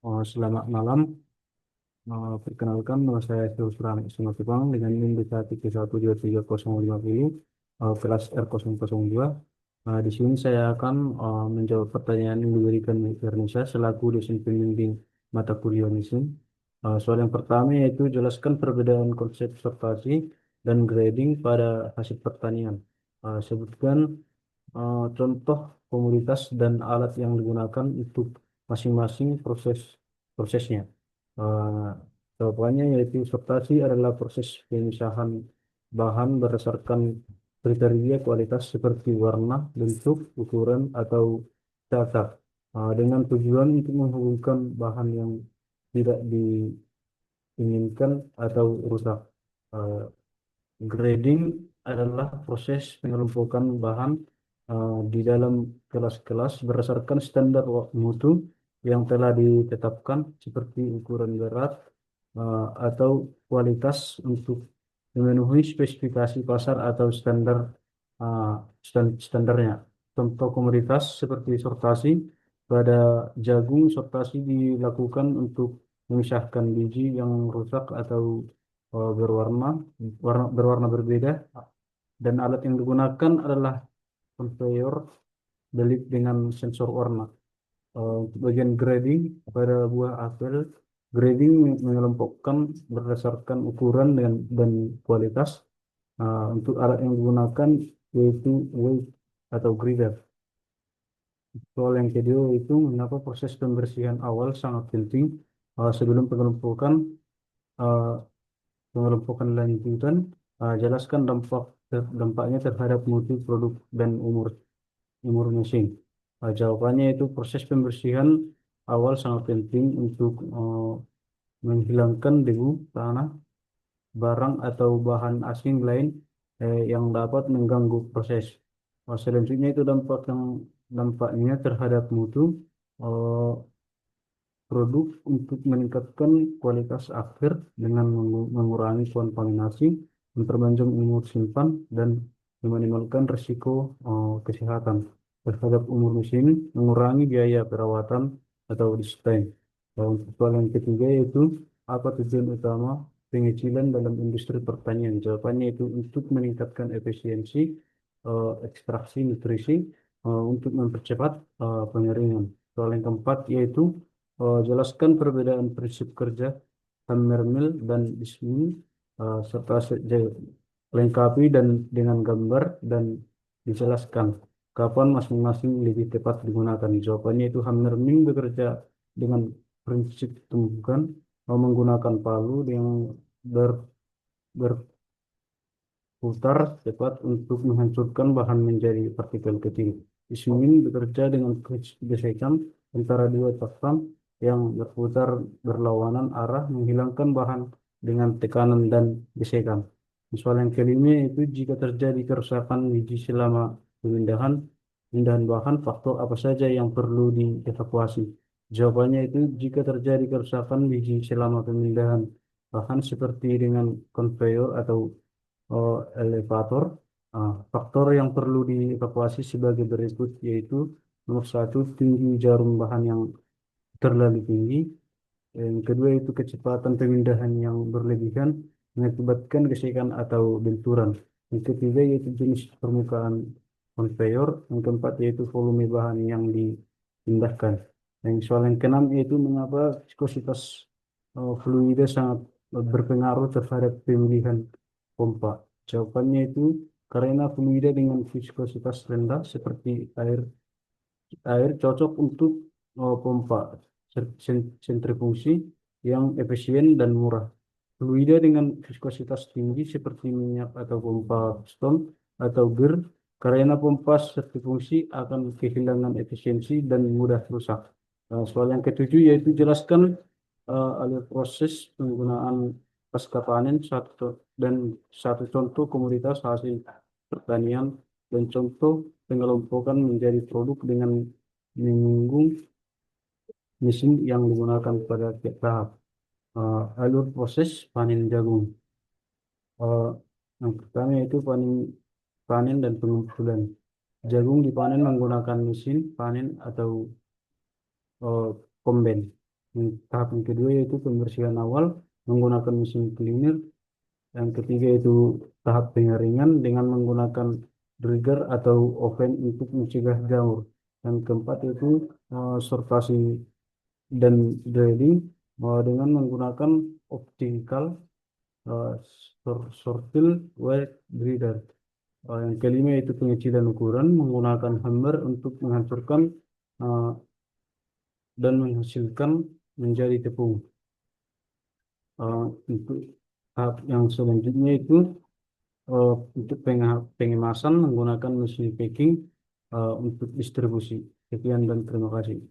Selamat malam. Perkenalkan, nama saya Sultan Simatupang dengan NIM B131230050, kelas R002. Di sini saya akan menjawab pertanyaan yang diberikan oleh Fernisa selaku dosen pembimbing mata kuliah mesin. Soal yang pertama yaitu jelaskan perbedaan konsep sortasi dan grading pada hasil pertanian. Sebutkan contoh komoditas dan alat yang digunakan untuk masing-masing prosesnya. Eh, Jawabannya yaitu sortasi adalah proses pemisahan bahan berdasarkan kriteria kualitas seperti warna, bentuk, ukuran, atau cacat, dengan tujuan untuk menghubungkan bahan yang tidak diinginkan atau rusak. Eh, Grading adalah proses pengelompokan bahan di dalam kelas-kelas berdasarkan standar mutu yang telah ditetapkan seperti ukuran berat atau kualitas untuk memenuhi spesifikasi pasar atau uh, standarnya. Contoh komoditas seperti sortasi pada jagung, sortasi dilakukan untuk memisahkan biji yang rusak atau berwarna berbeda, dan alat yang digunakan adalah conveyor belit dengan sensor warna. Untuk bagian grading pada buah apel, grading mengelompokkan berdasarkan ukuran dan kualitas. Untuk alat yang digunakan yaitu weight atau grinder. Soal yang kedua itu mengapa proses pembersihan awal sangat penting sebelum pengelompokan. eh, Pengelompokan lanjutan, jelaskan dampaknya terhadap mutu produk dan umur umur mesin. Jawabannya itu proses pembersihan awal sangat penting untuk menghilangkan debu, tanah, barang atau bahan asing lain yang dapat mengganggu proses. Selanjutnya itu dampaknya terhadap mutu eh, produk untuk meningkatkan kualitas akhir dengan mengurangi kontaminasi, memperpanjang umur simpan, dan meminimalkan risiko kesehatan terhadap umur mesin, mengurangi biaya perawatan atau desain. Untuk soal yang ketiga yaitu apa tujuan utama pengecilan dalam industri pertanian? Jawabannya itu untuk meningkatkan efisiensi ekstraksi nutrisi, untuk mempercepat pengeringan. Soal yang keempat yaitu jelaskan perbedaan prinsip kerja hammer mill dan dismill, serta lengkapi dan dengan gambar dan dijelaskan kapan masing-masing lebih tepat digunakan. Jawabannya itu hammer mill bekerja dengan prinsip tumbukan, menggunakan palu yang ber, berputar cepat untuk menghancurkan bahan menjadi partikel kecil. Dismill bekerja dengan gesekan antara dua cakram yang berputar berlawanan arah menghilangkan bahan dengan tekanan dan gesekan. Soal yang kelima itu jika terjadi kerusakan biji selama pemindahan bahan, faktor apa saja yang perlu dievakuasi? Jawabannya itu jika terjadi kerusakan biji selama pemindahan bahan seperti dengan conveyor atau elevator, faktor yang perlu dievakuasi sebagai berikut yaitu nomor satu, tinggi jarum bahan yang terlalu tinggi. Yang kedua itu kecepatan pemindahan yang berlebihan mengakibatkan gesekan atau benturan. Yang ketiga yaitu jenis permukaan conveyor. Yang keempat yaitu volume bahan yang dipindahkan. Yang soal yang keenam yaitu mengapa viskositas fluida sangat berpengaruh terhadap pemilihan pompa. Jawabannya itu karena fluida dengan viskositas rendah seperti air cocok untuk pompa sentrifusi yang efisien dan murah. Fluida dengan viskositas tinggi seperti minyak atau pompa piston atau ger, karena pompa sentrifusi akan kehilangan efisiensi dan mudah rusak. Soal yang ketujuh yaitu jelaskan alur proses penggunaan pasca panen dan satu contoh komoditas hasil pertanian dan contoh pengelompokan menjadi produk dengan menyinggung mesin yang digunakan pada tiap tahap. Alur proses panen jagung. Eh, yang pertama yaitu panen dan pengumpulan. Jagung dipanen menggunakan mesin panen atau komben. Tahap yang kedua yaitu pembersihan awal menggunakan mesin cleaner. Yang ketiga itu tahap penyaringan dengan menggunakan dryer atau oven untuk mencegah jamur. Yang keempat itu sortasi dan drying dengan menggunakan optical uh, sortil wire breeder. Yang kelima itu pengecilan ukuran menggunakan hammer untuk menghancurkan uh, dan menghasilkan menjadi tepung. Untuk tahap yang selanjutnya itu untuk pengemasan menggunakan mesin packing untuk distribusi. Sekian dan terima kasih.